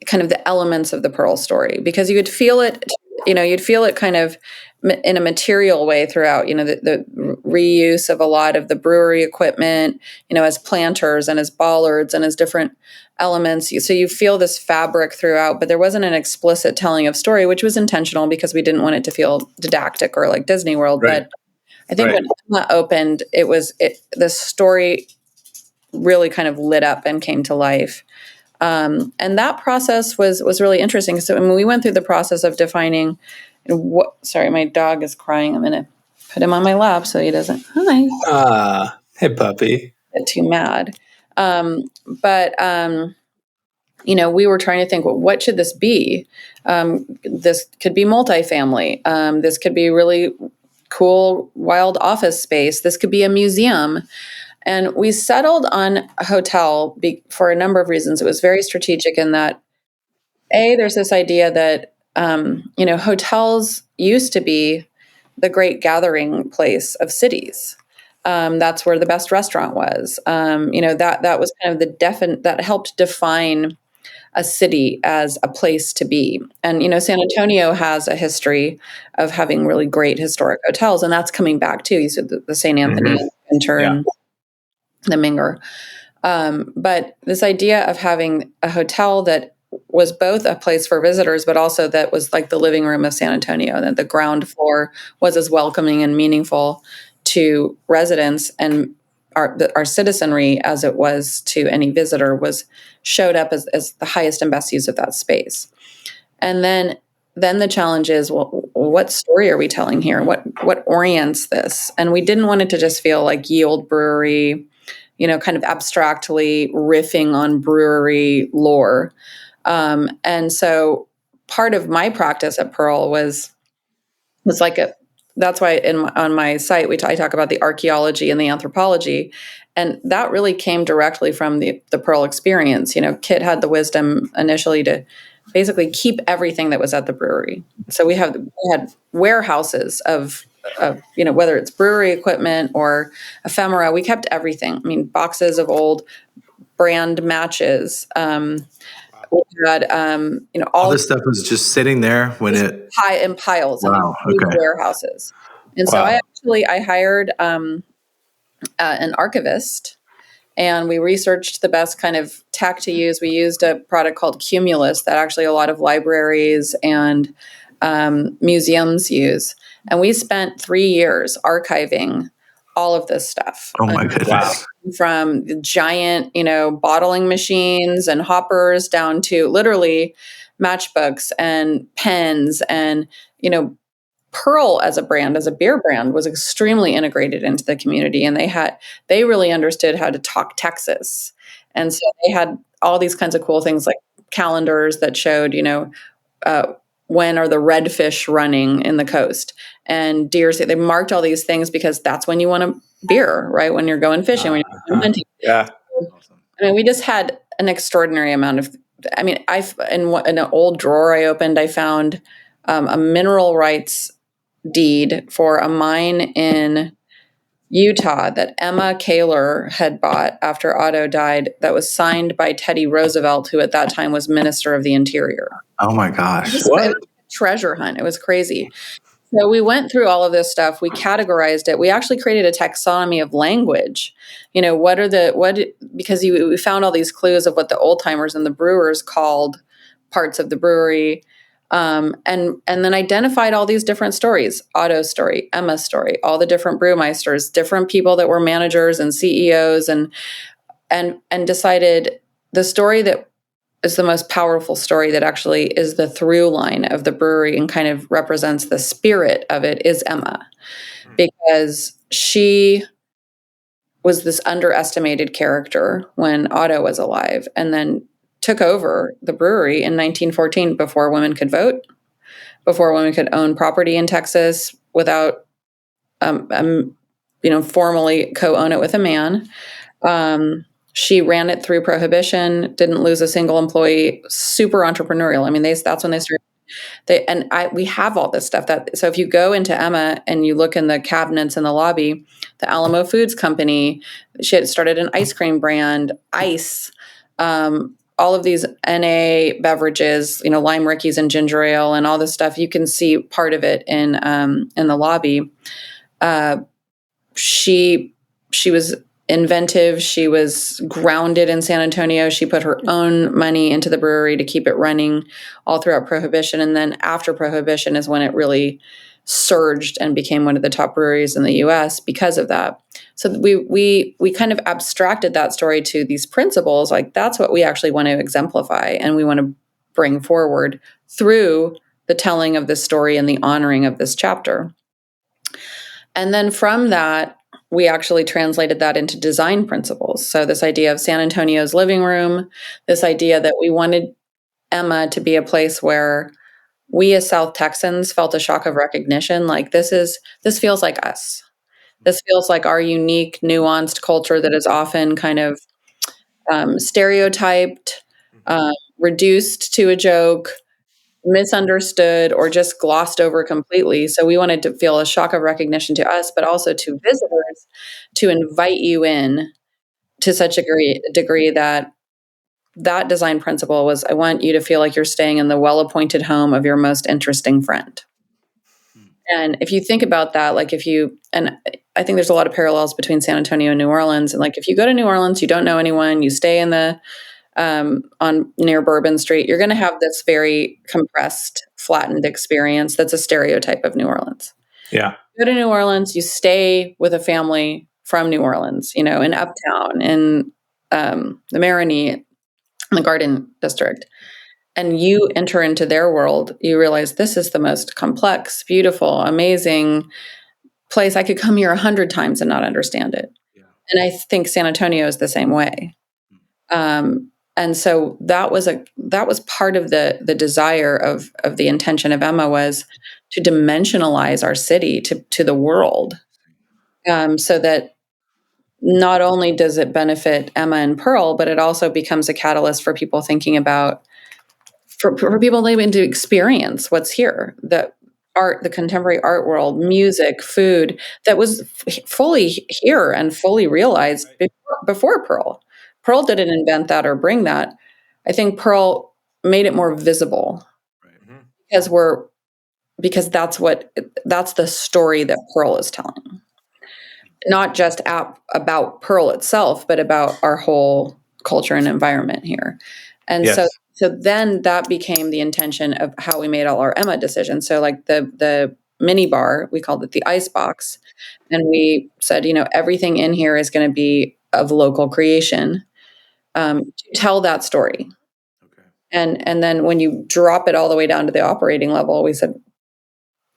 kind of the elements of the Pearl story, because you would feel it. You'd feel it kind of in a material way throughout, the reuse of a lot of the brewery equipment, as planters and as bollards and as different elements. So you feel this fabric throughout, but there wasn't an explicit telling of story, which was intentional because we didn't want it to feel didactic or like Disney World. Right. But I think when Emma opened, the story really kind of lit up and came to life. And that process was really interesting. So when we went through the process of defining sorry, my dog is crying. I'm going to put him on my lap so he doesn't, Hey, puppy. Get too mad. But we were trying to think, well, what should this be? This could be multifamily. This could be really cool, wild office space. This could be a museum. And we settled on a hotel for a number of reasons. It was very strategic in that, there's this idea that, hotels used to be the great gathering place of cities. That's where the best restaurant was. That was kind of that helped define a city as a place to be. And, San Antonio has a history of having really great historic hotels, and that's coming back too. You said the St. Anthony, Winter, and the Minger. But this idea of having a hotel that was both a place for visitors, but also that was like the living room of San Antonio, that the ground floor was as welcoming and meaningful to residents and our citizenry as it was to any visitor, showed up as the highest and best use of that space. And then the challenge is, well, what story are we telling here? What orients this? And we didn't want it to just feel like ye old brewery, kind of abstractly riffing on brewery lore. And so part of my practice at Pearl was like that's why on my site, I talk about the archaeology and the anthropology. And that really came directly from the Pearl experience. Kit had the wisdom initially to basically keep everything that was at the brewery. So we had warehouses of whether it's brewery equipment or ephemera, we kept everything. I mean, boxes of old brand matches. We had, all this stuff was just sitting there when it in piles in okay. warehouses. And so I hired an archivist, and we researched the best kind of tech to use. We used a product called Cumulus that actually a lot of libraries and museums use. And we spent 3 years archiving all of this stuff. Oh my goodness. Wow. From the giant, bottling machines and hoppers down to literally matchbooks and pens. And, Pearl as a brand, as a beer brand, was extremely integrated into the community. And they really understood how to talk Texas. And so they had all these kinds of cool things like calendars that showed, when are the redfish running in the coast, and deer. They marked all these things because that's when you want a beer, right? When you're going fishing, when you're going hunting. Yeah. I mean, we just had an extraordinary amount of. I mean, in an old drawer I opened, I found a mineral rights deed for a mine in Utah that Emma Kaler had bought after Otto died. That was signed by Teddy Roosevelt, who at that time was Minister of the Interior. Oh my gosh! It was a treasure hunt. It was crazy. So we went through all of this stuff. We categorized it. We actually created a taxonomy of language. Because we found all these clues of what the old timers and the brewers called parts of the brewery. And then identified all these different stories: Otto's story, Emma's story, all the different brewmeisters, different people that were managers and CEOs, and decided the story that is the most powerful story, that actually is the through line of the brewery and kind of represents the spirit of it, is Emma, because she was this underestimated character when Otto was alive, and then took over the brewery in 1914 before women could vote, before women could own property in Texas without formally co-own it with a man. She ran it through Prohibition, didn't lose a single employee, super entrepreneurial. I mean, that's when they started. We have all this stuff so if you go into Emma and you look in the cabinets in the lobby, the Alamo Foods Company, she had started an ice cream brand, Ice, all of these NA beverages, Lime Rickeys and ginger ale and all this stuff. You can see part of it in the lobby. She was inventive. She was grounded in San Antonio. She put her own money into the brewery to keep it running all throughout Prohibition. And then after Prohibition is when it really surged and became one of the top breweries in the US because of that. So we kind of abstracted that story to these principles. Like, that's what we actually want to exemplify and we want to bring forward through the telling of this story and the honoring of this chapter. And then from that, we actually translated that into design principles. So this idea of San Antonio's living room, this idea that we wanted Emma to be a place where we as South Texans felt a shock of recognition. Like, this feels like us. This feels like our unique, nuanced culture that is often kind of stereotyped, reduced to a joke, misunderstood, or just glossed over completely. So we wanted to feel a shock of recognition to us, but also to visitors, to invite you in to such a degree that design principle was, I want you to feel like you're staying in the well-appointed home of your most interesting friend. And if you think about that, and I think there's a lot of parallels between San Antonio and New Orleans. And like, if you go to New Orleans, you don't know anyone, you stay in the on near Bourbon Street, you're going to have this very compressed, flattened experience that's a stereotype of New Orleans. Yeah. You go to New Orleans, you stay with a family from New Orleans, in Uptown, in the Marigny, in the Garden District, and you enter into their world, you realize this is the most complex, beautiful, amazing place. I could come here 100 times and not understand it. Yeah. And I think San Antonio is the same way. And so that was part of the desire of the intention of Emma, was to dimensionalize our city to the world, so that not only does it benefit Emma and Pearl, but it also becomes a catalyst for people thinking about, for people living to experience what's here, the art, the contemporary art world, music, food that was fully here and fully realized before Pearl. Pearl didn't invent that or bring that. I think Pearl made it more visible, because that's the story that Pearl is telling. Not just about Pearl itself, but about our whole culture and environment here. And Yes. so then that became the intention of how we made all our Emma decisions. So like the mini bar, we called it the Ice Box. And we said, everything in here is going to be of local creation, to tell that story. Okay. And then when you drop it all the way down to the operating level, we said,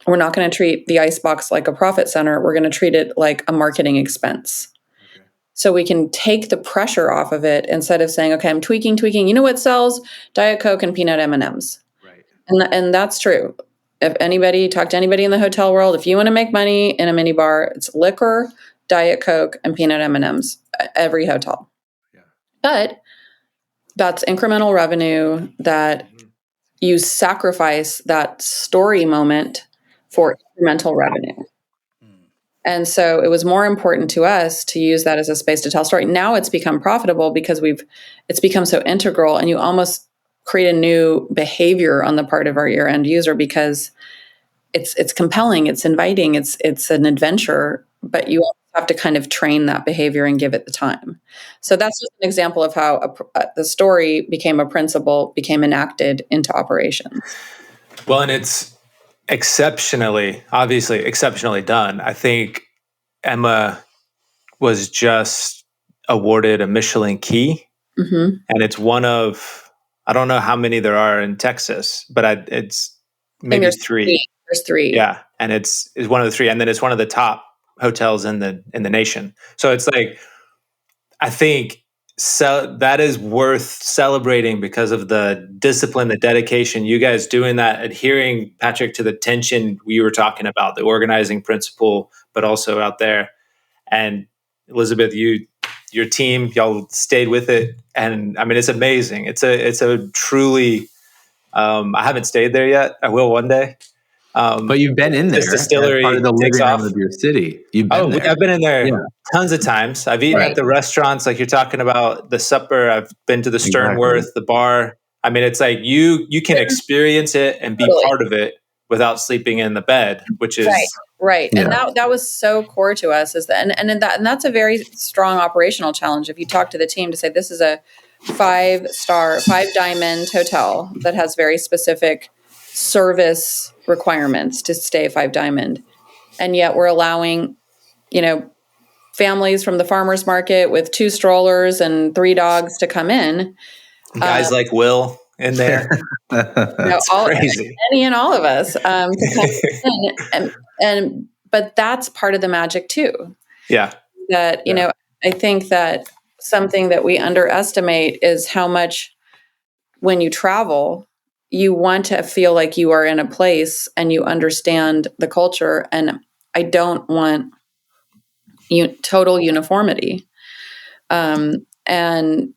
we're not going to treat the Ice Box like a profit center. We're going to treat it like a marketing expense. Okay. So we can take the pressure off of it, instead of saying, okay, I'm tweaking. You know what sells? Diet Coke and peanut M&Ms. Right. And that's true. Talk to anybody in the hotel world, if you want to make money in a mini bar, it's liquor, Diet Coke, and peanut M&Ms at every hotel. Yeah. But that's incremental revenue that you sacrifice that story moment for incremental revenue. And so it was more important to us to use that as a space to tell story. Now it's become profitable because it's become so integral, and you almost create a new behavior on the part of your end user, because it's compelling, it's inviting, it's an adventure, but you also have to kind of train that behavior and give it the time. So that's just an example of how the story became a principle, became enacted into operations. Well, and it's obviously exceptionally done. I think Emma was just awarded a Michelin Key, and it's one of, I don't know how many there are in Texas, but it's maybe three. There's three. Yeah, and it's one of the three, and then it's one of the top hotels in the nation. So it's like, I think that is worth celebrating because of the discipline, the dedication, you guys doing that, adhering, Patrick, to the tension we were talking about, the organizing principle, but also out there. And Elizabeth, your team, y'all stayed with it. And I mean, it's amazing. It's a truly, I haven't stayed there yet. I will one day. But you've been in there this as distillery part of the takes living off. room of your city. You've been there. I've been in there Yeah. tons of times. I've eaten at the restaurants, like you're talking about, the supper. I've been to the Sternworth, the bar. I mean, it's like you can experience it and be part of it without sleeping in the bed, which is right. Yeah. And that was so core to us, is that, and that's a very strong operational challenge. If you talk to the team to say this is a 5-star, 5-diamond hotel that has very specific service requirements to stay 5-diamond, and yet we're allowing, families from the farmer's market with 2 strollers and 3 dogs to come in. guys like Will in there. That's crazy. Any and all of us to come in, but that's part of the magic too. Yeah. That I think that something that we underestimate is how much, when you travel, you want to feel like you are in a place and you understand the culture. And I don't want total uniformity. And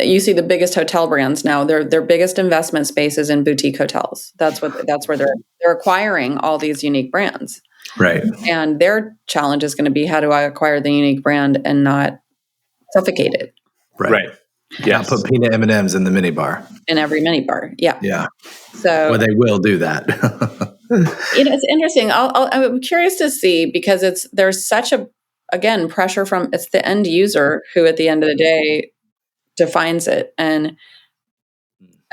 you see the biggest hotel brands now, their biggest investment space is in boutique hotels. That's where they're acquiring all these unique brands. Right. And their challenge is going to be, how do I acquire the unique brand and not suffocate it? Right. Yes. Not put peanut M&Ms in the minibar. In every minibar. Yeah. Yeah. So, well, they will do that. It's interesting. I'm curious to see, because there's such again, pressure from, it's the end user who at the end of the day defines it. And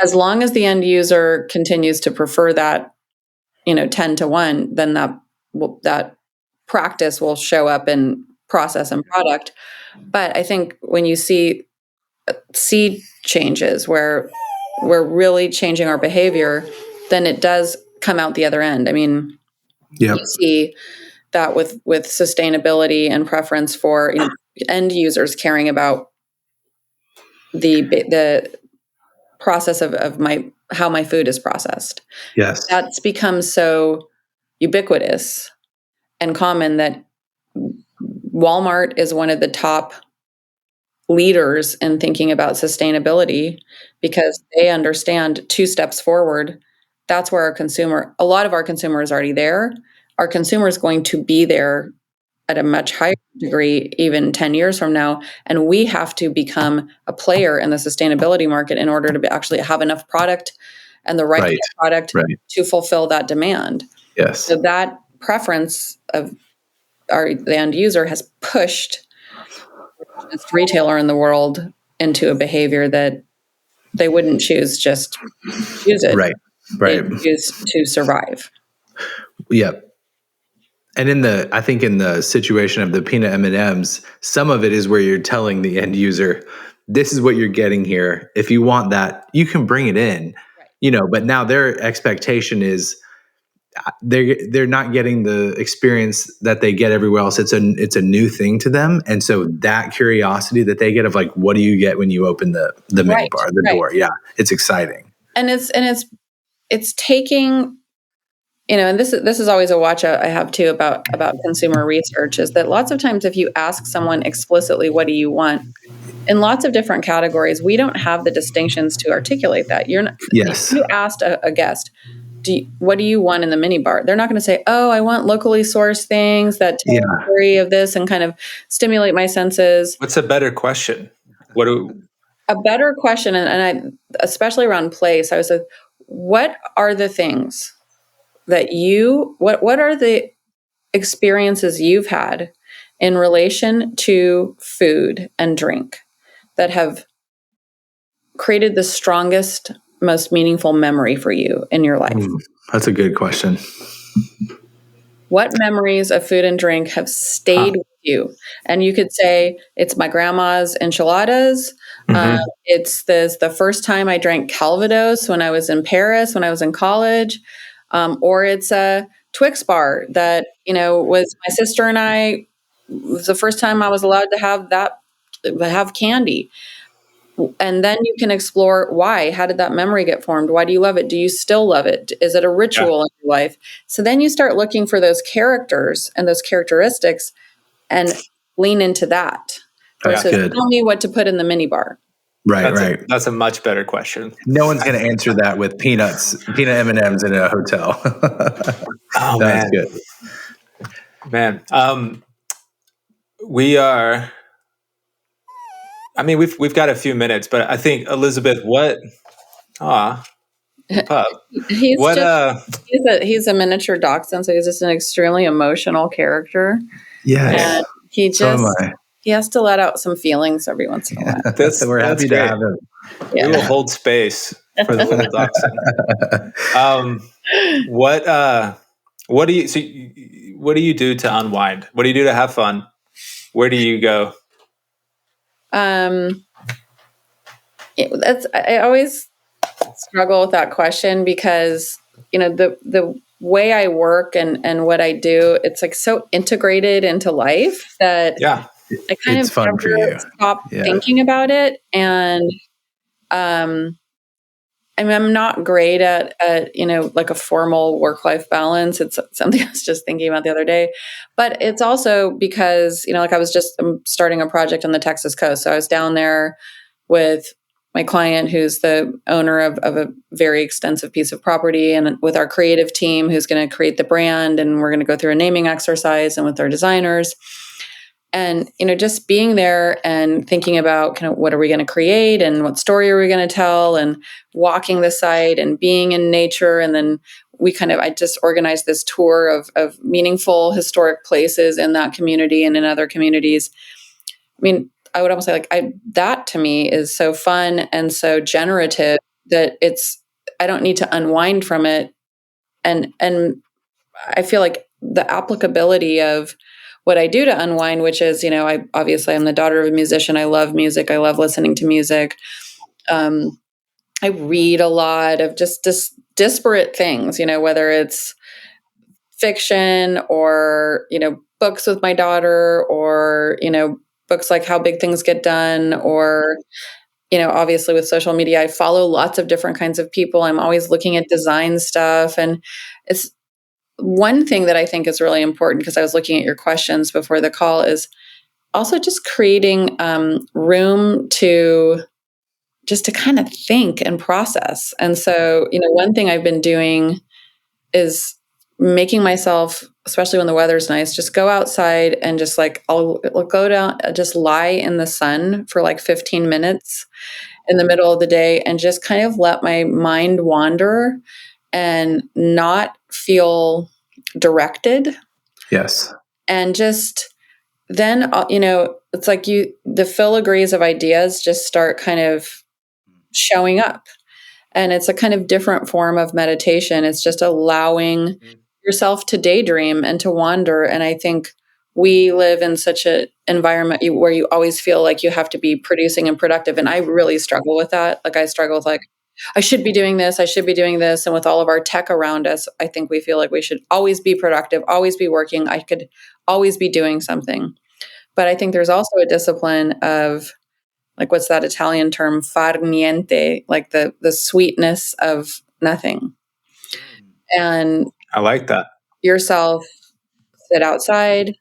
as long as the end user continues to prefer that, 10-1, then that practice will show up in process and product. But I think when you see sea changes where we're really changing our behavior, then it does come out the other end. I mean, you see that with sustainability and preference for end users caring about the process of how my food is processed. Yes. That's become so ubiquitous and common that Walmart is one of the top leaders in thinking about sustainability, because they understand 2 steps forward. That's where a lot of our consumer is already there. Our consumer is going to be there at a much higher degree, even 10 years from now. And we have to become a player in the sustainability market in order to actually have enough product and the right product to fulfill that demand. Yes. So that preference of the end user has pushed the richest retailer in the world into a behavior that they wouldn't choose just use it. Right. They choose to survive. Yep. And I think in the situation of the peanut M&Ms, some of it is where you're telling the end user, this is what you're getting here. If you want that, you can bring it in, but now their expectation is they're not getting the experience that they get everywhere else. It's a new thing to them. And so that curiosity that they get of like, what do you get when you open the mini bar, the door? Yeah. It's exciting. And it's taking, and this is always a watch I have too about consumer research, is that lots of times if you ask someone explicitly, what do you want? In lots of different categories, we don't have the distinctions to articulate that. If you asked a guest, what do you want in the minibar? They're not going to say, oh, I want locally sourced things that tell the story of this and kind of stimulate my senses. What's a better question? A better question, and I, especially around place, I was like, what are the things that what are the experiences you've had in relation to food and drink that have created the strongest, most meaningful memory for you in your life? That's a good question. What memories of food and drink have stayed with you? And you could say, it's my grandma's enchiladas. It's the first time I drank Calvados when I was in Paris, when I was in college. Or it's a Twix bar that, was my sister and I, was the first time I was allowed to have candy. And then you can explore why. How did that memory get formed? Why do you love it? Do you still love it? Is it a ritual in your life? So then you start looking for those characters and those characteristics and lean into that That's versus good. tell me what to put in the minibar. Right. That's a much better question. No one's going to answer that with peanut M&Ms in a hotel. Oh, That's man. good. Man, we are. I mean, we've got a few minutes, but I think Elizabeth, what? Pup. He's What? just he's a miniature dachshund, so he's just an extremely emotional character. Yes. And he So am just I. he has to let out some feelings every once in a while. We're happy to have him. Yeah. We will hold space for the little dachshund. What do you do to unwind? What do you do to have fun? Where do you go? I always struggle with that question because, the way I work and what I do, it's like so integrated into life that Yeah, I kind it's of fun for you. stop thinking about it. And, I mean, I'm not great at like a formal work-life balance. It's something I was just thinking about the other day, but it's also because, like I'm starting a project on the Texas coast. So I was down there with my client, who's the owner of a very extensive piece of property, and with our creative team, who's going to create the brand. And we're going to go through a naming exercise, and with our designers. And, just being there and thinking about kind of what are we going to create and what story are we going to tell, and walking the site and being in nature. And then I just organized this tour of meaningful historic places in that community and in other communities. I mean, I would almost say that to me is so fun and so generative that I don't need to unwind from it. And I feel like the applicability of what I do to unwind, which is, I'm the daughter of a musician. I love music. I love listening to music. I read a lot of just disparate things, whether it's fiction or, books with my daughter, or, books like How Big Things Get Done, or, obviously with social media, I follow lots of different kinds of people. I'm always looking at design stuff. And it's one thing that I think is really important, because I was looking at your questions before the call, is also just creating room to kind of think and process. And so, one thing I've been doing is making myself, especially when the weather's nice, just go outside and just I'll go down, just lie in the sun for like 15 minutes in the middle of the day, and just kind of let my mind wander and not feel directed. Yes. And just then, it's like the filigrees of ideas just start kind of showing up. And it's a kind of different form of meditation. It's just allowing yourself to daydream and to wander. And I think we live in such an environment where you always feel like you have to be producing and productive. And I really struggle with that. Like I struggle with I should be doing this. I should be doing this. And with all of our tech around us, I think we feel like we should always be productive, always be working. I could always be doing something. But I think there's also a discipline of, like, what's that Italian term, far niente, like the sweetness of nothing. And I like that. Yourself, sit outside,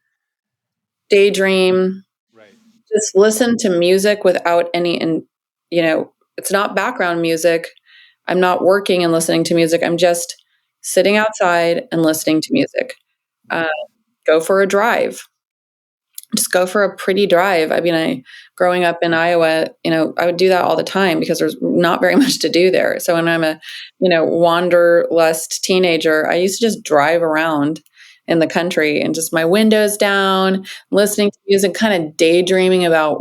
daydream, Right. just listen to music without any, it's not background music. I'm not working and listening to music. I'm just sitting outside and listening to music. Go for a drive. Just go for a pretty drive. I mean, growing up in Iowa, I would do that all the time because there's not very much to do there. So when I'm a, wanderlust teenager, I used to just drive around in the country and just my windows down, listening to music, kind of daydreaming about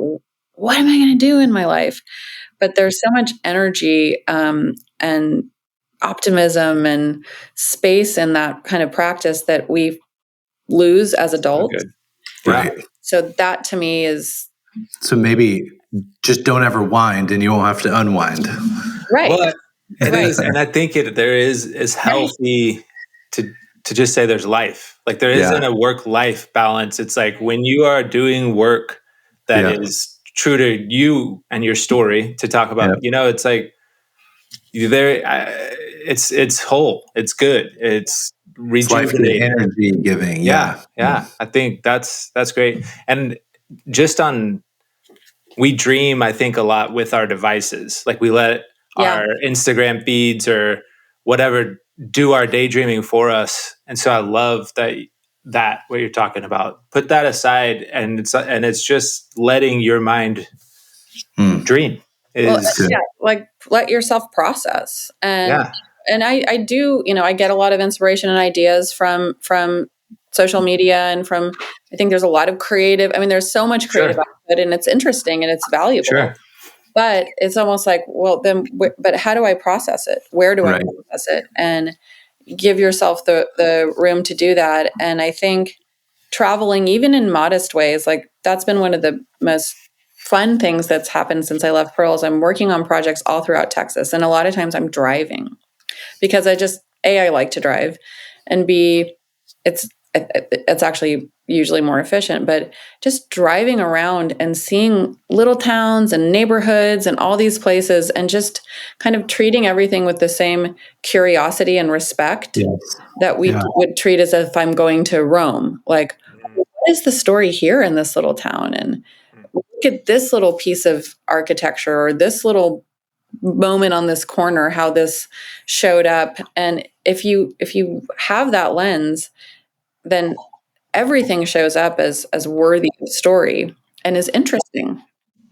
what am I going to do in my life. But there's so much energy and optimism and space in that kind of practice that we lose as adults. Good. Right. So that to me is... So maybe just don't ever wind and you won't have to unwind. Right. Well, it is. And I think there is healthy to just say there's life. Like there isn't a work-life balance. It's like when you are doing work that is true to you and your story to talk about, it's like it's whole, it's good, it's rejuvenating, energy giving. Yeah. I think that's great. And we dream, I think, a lot with our devices. Like we let our Instagram feeds or whatever do our daydreaming for us. And so I love that what you're talking about. Put that aside, and it's just letting your mind dream. Like let yourself process. And I do, I get a lot of inspiration and ideas from social media and from, I think there's a lot of creative, there's so much creative output, and it's interesting and it's valuable. Sure. But it's almost like, well, then, but how do I process it? Where do I process it? And give yourself the room to do that. And I think traveling, even in modest ways, like that's been one of the most fun things that's happened since I left Pearls. I'm working on projects all throughout Texas. And a lot of times I'm driving because I like to drive, and B, it's actually usually more efficient, but just driving around and seeing little towns and neighborhoods and all these places, and just kind of treating everything with the same curiosity and respect that we would treat as if I'm going to Rome. Like, what is the story here in this little town? And look at this little piece of architecture, or this little moment on this corner, how this showed up. And if you have that lens, then everything shows up as worthy of story and is interesting.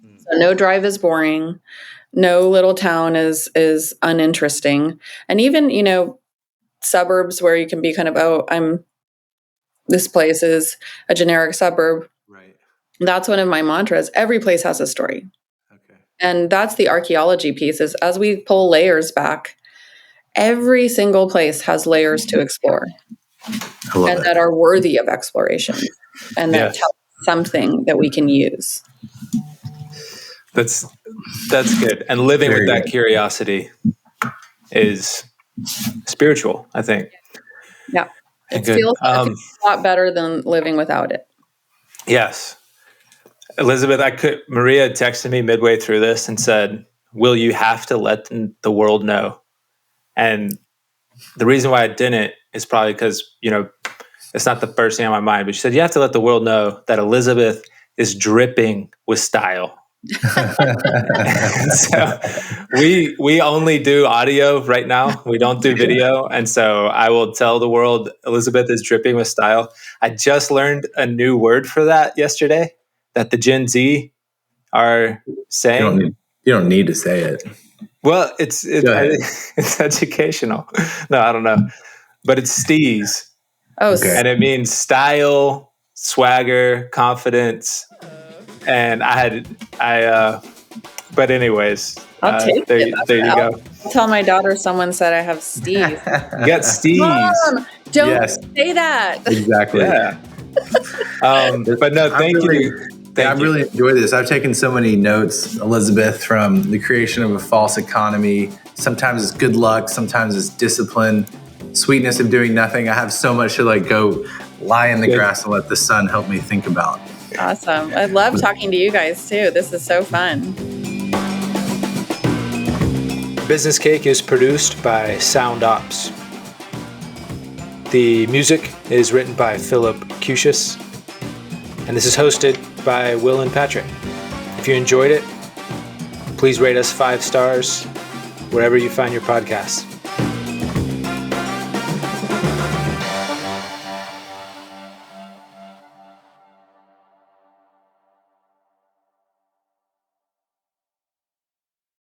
So no drive is boring. No little town is uninteresting. And even, suburbs where you can be kind of, this place is a generic suburb. Right. That's one of my mantras. Every place has a story. Okay. And that's the archaeology piece, is as we pull layers back, every single place has layers to explore. And that are worthy of exploration, and that tell something that we can use. That's good. And living with that curiosity is spiritual, I think. Yeah. It feels a lot better than living without it. Yes. Elizabeth, Maria texted me midway through this and said, "Will you have to let the world know?" And the reason why I didn't is probably because, it's not the first thing on my mind, but she said, you have to let the world know that Elizabeth is dripping with style. So we only do audio right now. We don't do video. And so I will tell the world Elizabeth is dripping with style. I just learned a new word for that yesterday that the Gen Z are saying. You don't need to say it. Well, it's educational. No, I don't know. But it's steez. Oh, okay. And it means style, swagger, confidence. And but anyways, I'll take there it. You go. I'll tell my daughter someone said I have steez. You got steez. Mom, don't say that. Exactly. Yeah. But no, thank you. I really enjoyed this. I've taken so many notes, Elizabeth, from the creation of a false economy. Sometimes it's good luck. Sometimes it's discipline. Sweetness of doing nothing. I have so much to go lie in the grass and let the sun help me think about. Awesome. I love talking to you guys too. This is so fun. Business Cake is produced by Sound Ops. The music is written by Philip Cusius. And this is hosted by Will and Patrick. If you enjoyed it, please rate us 5 stars wherever you find your podcasts.